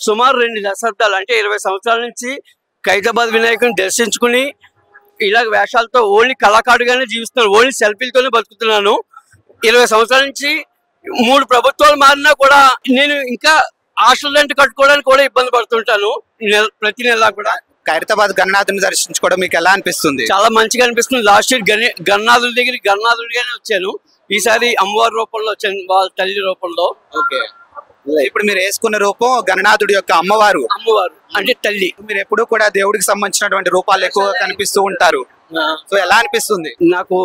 సుమారు 2 దశాబ్దాలు అంటే 20 సంవత్సరాల నుంచి ఖైరతాబాద్ వినాయకుని దర్శించుకుని ఇలా వేషాలతో ఓన్లీ కళాకారుడిగానే జీవిస్తున్నాను. ఓన్లీ సెల్ఫీలతోనే బతుకుతున్నాను. 20 సంవత్సరాల నుంచి 3 ప్రభుత్వాలు మారినా కూడా నేను ఇంకా హాస్టల్ రెంట్ కట్టుకోవడానికి కూడా ఇబ్బంది పడుతుంటాను. ప్రతి నెల కూడా ఖైరతాబాద్ గణనాథుని దర్శించుకోవడం మీకు ఎలా అనిపిస్తుంది? చాలా మంచిగా అనిపిస్తుంది. లాస్ట్ ఇయర్ గణనాథుల దగ్గర గణనాథుడిగానే వచ్చాను. ఈసారి అమ్మవారి రూపంలో వచ్చాను, వాళ్ళ తల్లి రూపంలో. ఓకే, ఇప్పుడు మీరు వేసుకున్న రూపం గణనాథుడి యొక్క అమ్మవారు అంటే తల్లి. మీరు ఎప్పుడు కూడా దేవుడికి సంబంధించినటువంటి రూపాలు ఎక్కువగా కనిపిస్తూ ఉంటారు. సో ఎలా అనిపిస్తుంది? నాకు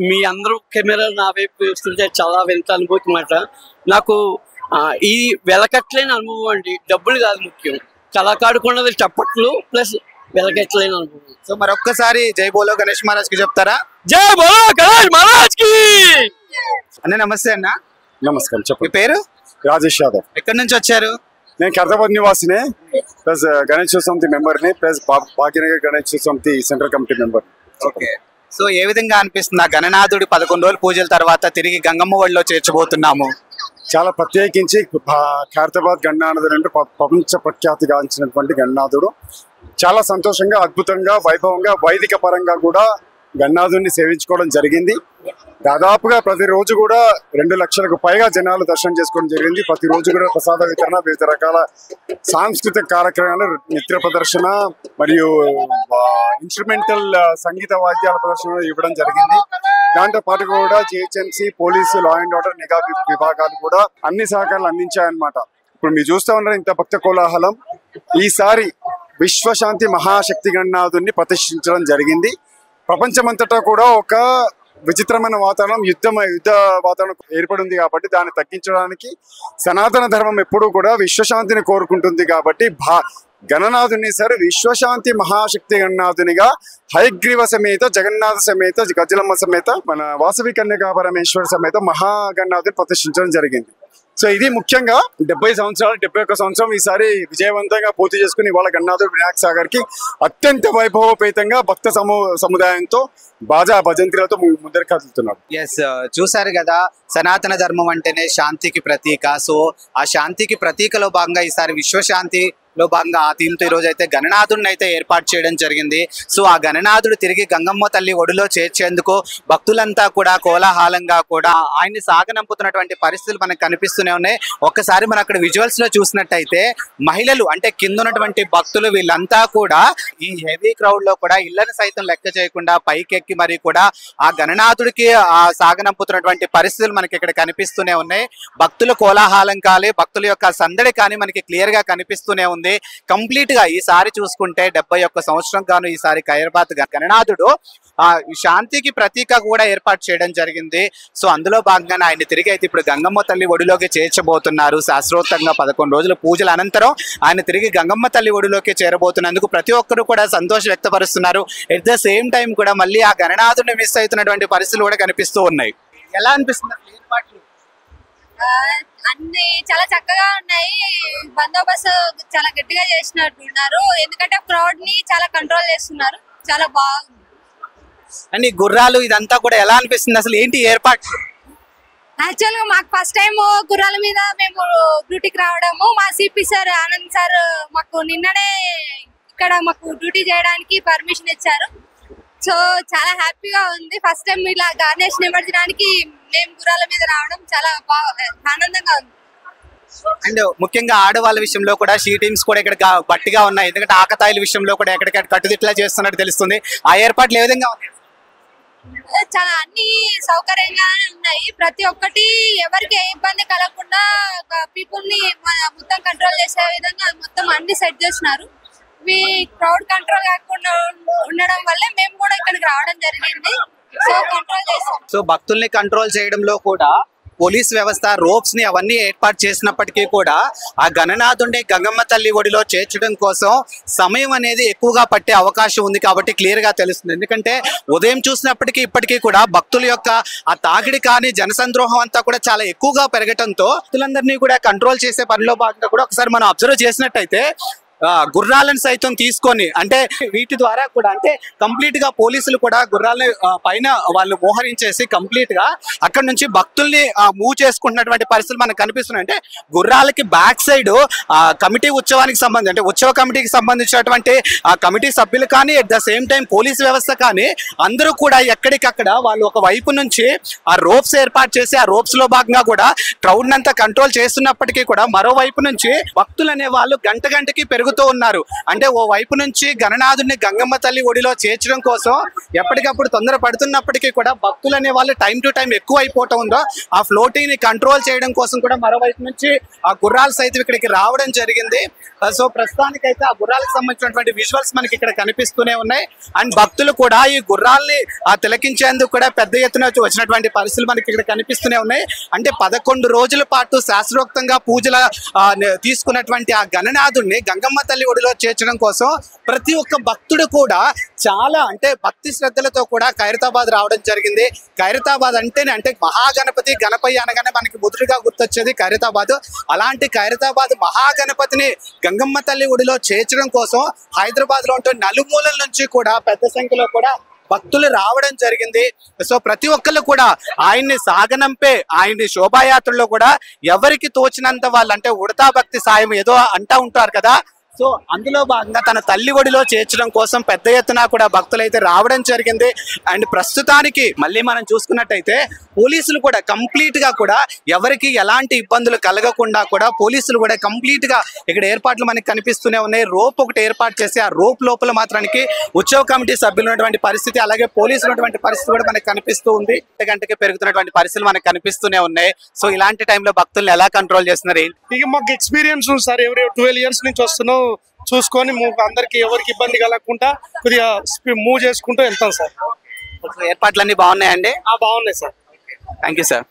మీ అందరూ కెమెరా నా వైపు చూస్తుంటే చాలా వింత అనుభూతి మాట. నాకు ఈ వెలకట్లేని అనుభవం అండి. డబ్బులు కాదు ముఖ్యం, కళాకారుకున్నది చప్పట్లు ప్లస్ వెలకట్లేని అనుభవం. సో మరొక్కసారి జై బోలో గణేష్ మహారాజ్ కి చెప్తారా? జై బోలో గణేష్ మహారాజ్ కి. అన్న నమస్తే. అన్న నమస్కారం. చెప్పండి. మీ పేరు? రాజేష్ యాదవ్. ఎక్కడి నుంచి వచ్చారు? నేను ఖైరతాబాద్ నివాసినే, ప్లస్ గణేష్ సమితి మెంబర్ని, plus Bhagyanagar Ganesh Samiti central committee member. Okay, so ఏ విధంగా అనిపిస్తుంది? గణనాథుడి 11 రోజుల పూజల తర్వాత తిరిగి గంగమ్మ ఒడిలో చేర్చబోతున్నాము. చాలా ప్రత్యేకించి ఖైరతాబాద్ గణనాథుడు అంటే ప్రపంచ ప్రఖ్యాతిగాంచినటువంటి గణనాథుడు. చాలా సంతోషంగా, అద్భుతంగా, వైభవంగా, వైదిక పరంగా కూడా గణనాథుడిని సేవించుకోవడం జరిగింది. దాదాపుగా ప్రతిరోజు కూడా 2 లక్షలకు పైగా జనాలు దర్శనం చేసుకోవడం జరిగింది. ప్రతిరోజు కూడా ప్రసాద వితరణ, వివిధ రకాల సాంస్కృతిక కార్యక్రమాలు, నృత్య ప్రదర్శన మరియు ఇన్స్ట్రుమెంటల్ సంగీత వాద్యాల ప్రదర్శన ఇవ్వడం జరిగింది. దాంతో పాటు కూడా GHMC, police, law and order, నిఘా విభాగాలు కూడా అన్ని సహకారాలు అందించాయన్నమాట. ఇప్పుడు మీరు చూస్తూ ఉన్నారు ఇంత భక్త కోలాహలం. ఈసారి విశ్వశాంతి మహాశక్తి గణనాథుడిని ప్రతిష్ఠించడం జరిగింది. ప్రపంచమంతటా కూడా ఒక విచిత్రమైన వాతావరణం, యుద్ధ వాతావరణం ఏర్పడింది కాబట్టి దాన్ని తగ్గించడానికి సనాతన ధర్మం ఎప్పుడూ కూడా విశ్వశాంతిని కోరుకుంటుంది. కాబట్టి గణనాథుని సరే విశ్వశాంతి మహాశక్తి గణనాథునిగా హయగ్రీవ సమేత, జగన్నాథ సమేత, గజలమ్మ సమేత, మన వాసవి కన్యకా పరమేశ్వర సమేత మహాగణనాథుని ప్రతిష్ఠించడం జరిగింది. సో ఇది ముఖ్యంగా 70 సంవత్సరాలు, 71 సంవత్సరం ఈసారి విజయవంతంగా పూర్తి చేసుకుని ఇవాళ గణనాథుడు వినాయక సాగర్ కి అత్యంత వైభవపేతంగా భక్త సముదాయంతో బాజా భజంత్రులతో ముందర కదులుతున్నారు. ఎస్, చూసారు కదా, సనాతన ధర్మం అంటేనే శాంతికి ప్రతీక. సో ఆ శాంతికి ప్రతీకలో భాగంగా ఈసారి విశ్వశాంతి లో భాగంగా ఆ థీమ్ తో ఈ రోజు అయితే గణనాథుడిని అయితే ఏర్పాటు చేయడం జరిగింది. సో ఆ గణనాథుడు తిరిగి గంగమ్మ తల్లి ఒడిలో చేర్చేందుకు భక్తులంతా కూడా కోలాహలంగా కూడా ఆయన్ని సాగనంపుతున్నటువంటి పరిస్థితులు మనకు కనిపిస్తూనే ఉన్నాయి. ఒక్కసారి మనం అక్కడ విజువల్స్ లో చూసినట్టయితే మహిళలు అంటే కింద ఉన్నటువంటి భక్తులు వీళ్ళంతా కూడా ఈ హెవీ క్రౌడ్ లో కూడా ఇళ్లను సైతం లెక్క చేయకుండా పైకెక్కి మరి కూడా ఆ గణనాథుడికి ఆ సాగనంపుతున్నటువంటి పరిస్థితులు మనకి ఇక్కడ కనిపిస్తూనే ఉన్నాయి. భక్తుల కోలాహలం కానీ, భక్తుల యొక్క సందడి కానీ మనకి క్లియర్ గా కనిపిస్తూనే ఉంది. కంప్లీట్ గా ఈసారి చూసుకుంటే 71 సంవత్సరం గాను ఈసారి ఖైరతాబాద్ గణనాథుడు ఆ శాంతికి ప్రతీక కూడా ఏర్పాటు చేయడం జరిగింది. సో అందులో భాగంగానే ఆయన తిరిగి అయితే ఇప్పుడు గంగమ్మ తల్లి ఒడిలోకి చేర్చబోతున్నారు. శాస్త్రోక్తంగా 11 రోజుల పూజల అనంతరం ఆయన తిరిగి గంగమ్మ తల్లి ఒడిలోకి చేరబోతున్నందుకు ప్రతి ఒక్కరు కూడా సంతోషం వ్యక్తపరుస్తున్నారు. ఎట్ ద సేమ్ టైం కూడా మళ్ళీ ఆ గణనాథుడిని మిస్ అవుతున్నటువంటి పరిస్థితులు కూడా కనిపిస్తూ ఉన్నాయి. ఎలా అనిపిస్తుంది ఏర్పాట్లు? అన్ని చాలా చక్కగా ఉన్నాయి. బందోబస్తు చాలా గట్టిగా చేసినట్టున్నారు. ఎందుకంటే క్రౌడ్ ని చాలా కంట్రోల్ చేస్తున్నారు. చాలా బాగుంది. అండ్ ఈ గుర్రాలు ఇదంతా కూడా ఎలా అనిపిస్తుంది? అసలు ఏంటి ఏర్పాటు? యాక్చువల్ గా మాకు ఫస్ట్ టైం గుర్రాల మీద మేము డ్యూటీకి రావడము. మా సిపి సార్ ఆనంద్ సార్ మాకు నిన్ననే ఇక్కడ మాకు డ్యూటీ చేయడానికి పర్మిషన్ ఇచ్చారు. సో చాలా హ్యాపీగా ఉంది. ఫస్ట్ టైం ఇలా గణేష్ నిమజ్జనానికి మేము గుర్రాల మీద రావడం చాలా ఆనందంగా ఉంది. అండ్ ముఖ్యంగా ఆడవాళ్ళ విషయంలో కూడా షీ టీమ్స్ కూడా ఇక్కడ బట్టిగా ఉన్నాయి. ఎందుకంటే ఆకతాయిల విషయంలో కూడా ఎక్కడికక్కడ కట్టుదిట్లా చేస్తున్నట్టు తెలుస్తుంది. ఆ ఏర్పాట్లు ఏ విధంగా ఉన్నాయి? చాలా అన్ని సౌకర్యంగానే ఉన్నాయి. ప్రతి ఒక్కటి ఎవరికి ఏ ఇబ్బంది కలగకుండా పీపుల్ ని మొత్తం కంట్రోల్ చేసే విధంగా మొత్తం అన్ని సెట్ చేస్తున్నారు. క్రౌడ్ కంట్రోల్ కాకుండా ఉండడం వల్ల మేము కూడా ఇక్కడికి రావడం జరిగింది. సో కంట్రోల్ చేస్తాం. సో భక్తుల్ని కంట్రోల్ చేయడంలో కూడా పోలీస్ వ్యవస్థ రోప్స్ ని అవన్నీ ఏర్పాటు చేసినప్పటికీ కూడా ఆ గణనాథుడిని గంగమ్మ తల్లి ఒడిలో చేర్చడం కోసం సమయం అనేది ఎక్కువగా పట్టే అవకాశం ఉంది. కాబట్టి క్లియర్ గా తెలుస్తుంది. ఎందుకంటే ఉదయం చూసినప్పటికీ ఇప్పటికీ కూడా భక్తుల యొక్క ఆ తాకిడి కానీ జనసంద్రోహం అంతా కూడా చాలా ఎక్కువగా పెరగడంతో భక్తులందరినీ కూడా కంట్రోల్ చేసే పనిలో భాగంగా కూడా ఒకసారి మనం అబ్జర్వ్ చేసినట్టయితే గుర్రాలను సైతం తీసుకొని, అంటే వీటి ద్వారా కూడా అంటే కంప్లీట్ గా పోలీసులు కూడా గుర్రాలని పైన వాళ్ళు మోహరించేసి కంప్లీట్ గా అక్కడ నుంచి భక్తుల్ని మూవ్ చేసుకుంటున్నటువంటి పరిస్థితులు మనకు కనిపిస్తున్నాయి. అంటే గుర్రాలకి బ్యాక్ సైడ్ కమిటీ ఉత్సవానికి సంబంధించి అంటే ఉత్సవ కమిటీకి సంబంధించినటువంటి ఆ కమిటీ సభ్యులు కానీ at the same time police వ్యవస్థ కానీ అందరూ కూడా ఎక్కడికక్కడ వాళ్ళు ఒక వైపు నుంచి ఆ రోప్స్ ఏర్పాటు చేసి ఆ రోప్స్ లో భాగంగా కూడా క్రౌడ్ అంతా కంట్రోల్ చేస్తున్నప్పటికీ కూడా మరోవైపు నుంచి భక్తులు అనే వాళ్ళు గంట గంటకి పెరుగుతూ ఉన్నారు. అంటే ఓ వైపు నుంచి గణనాథుడిని గంగమ్మ తల్లి ఒడిలో చేర్చడం కోసం ఎప్పటికప్పుడు తొందర పడుతున్నప్పటికీ కూడా భక్తులు అనే వాళ్ళు టైం టు టైం ఎక్కువ అయిపోవటం ఉందో ఆ ఫ్లోటింగ్ ని కంట్రోల్ చేయడం కోసం కూడా మరోవైపు నుంచి ఆ గుర్రాలు సైతం ఇక్కడికి రావడం జరిగింది. సో ప్రస్తుతానికైతే ఆ గుర్రాలకు సంబంధించినటువంటి విజువల్స్ మనకి ఇక్కడ కనిపిస్తూనే ఉన్నాయి. అండ్ భక్తులు కూడా ఈ గుర్రాల్ని తిలకించేందుకు కూడా పెద్ద ఎత్తున వచ్చినటువంటి పరిస్థితులు మనకి ఇక్కడ కనిపిస్తూనే ఉన్నాయి. అంటే 11 రోజుల పాటు శాస్త్రోక్తంగా పూజల తీసుకున్నటువంటి ఆ గణనాథుడిని గంగమ్మ తల్లి ఒడిలో చేర్చడం కోసం ప్రతి ఒక్క భక్తుడు కూడా చాలా అంటే భక్తి శ్రద్ధలతో కూడా ఖైరతాబాద్ రావడం జరిగింది. ఖైరతాబాద్ అంటేనే అంటే మహాగణపతి గణపయ్య అనగానే మనకి మొదటిగా గుర్తొచ్చేది ఖైరతాబాద్. అలాంటి ఖైరతాబాద్ మహాగణపతిని గంగమ్మ తల్లి ఒడిలో చేర్చడం కోసం హైదరాబాద్ లో ఉంటే నలుమూలల నుంచి కూడా పెద్ద సంఖ్యలో కూడా భక్తులు రావడం జరిగింది. సో ప్రతి ఒక్కళ్ళు కూడా ఆయన్ని సాగనంపే ఆయన్ని శోభాయాత్రలో కూడా ఎవరికి తోచినంత వాళ్ళు అంటే ఉడతా భక్తి సాయం ఏదో అంటా ఉంటారు కదా, సో అందులో భాగంగా తన తల్లి ఒడిలో చేర్చడం కోసం పెద్ద ఎత్తున కూడా భక్తులు అయితే రావడం జరిగింది. అండ్ ప్రస్తుతానికి మళ్ళీ మనం చూసుకున్నట్టయితే పోలీసులు కూడా కంప్లీట్ గా కూడా ఎవరికి ఎలాంటి ఇబ్బందులు కలగకుండా కూడా పోలీసులు కూడా కంప్లీట్ గా ఇక్కడ ఏర్పాట్లు మనకి కనిపిస్తూనే ఉన్నాయి. రోప్ ఒకటి ఏర్పాటు చేసి ఆ రోప్ లోపల మాత్రానికి ఉత్సవ కమిటీ సభ్యులు ఉన్నటువంటి పరిస్థితి అలాగే పోలీసులు ఉన్నటువంటి పరిస్థితి కూడా మనకి కనిపిస్తూ ఉంది. గంటకి పెరుగుతున్నటువంటి పరిస్థితులు మనకు కనిపిస్తూనే ఉన్నాయి. సో ఇలాంటి టైంలో భక్తులను ఎలా కంట్రోల్ చేస్తున్నారు? ఇక మాకు ఎక్స్పీరియన్స్ ఉంది సార్, 12 years నుంచి వస్తున్నాం. చూసుకొని అందరికి ఎవరికి ఇబ్బంది కలగకుండా కొద్దిగా మూవ్ చేసుకుంటూ వెళ్తాం సార్. ఏర్పాట్లన్నీ బాగున్నాయండి? బాగున్నాయి సార్. Thank you sir.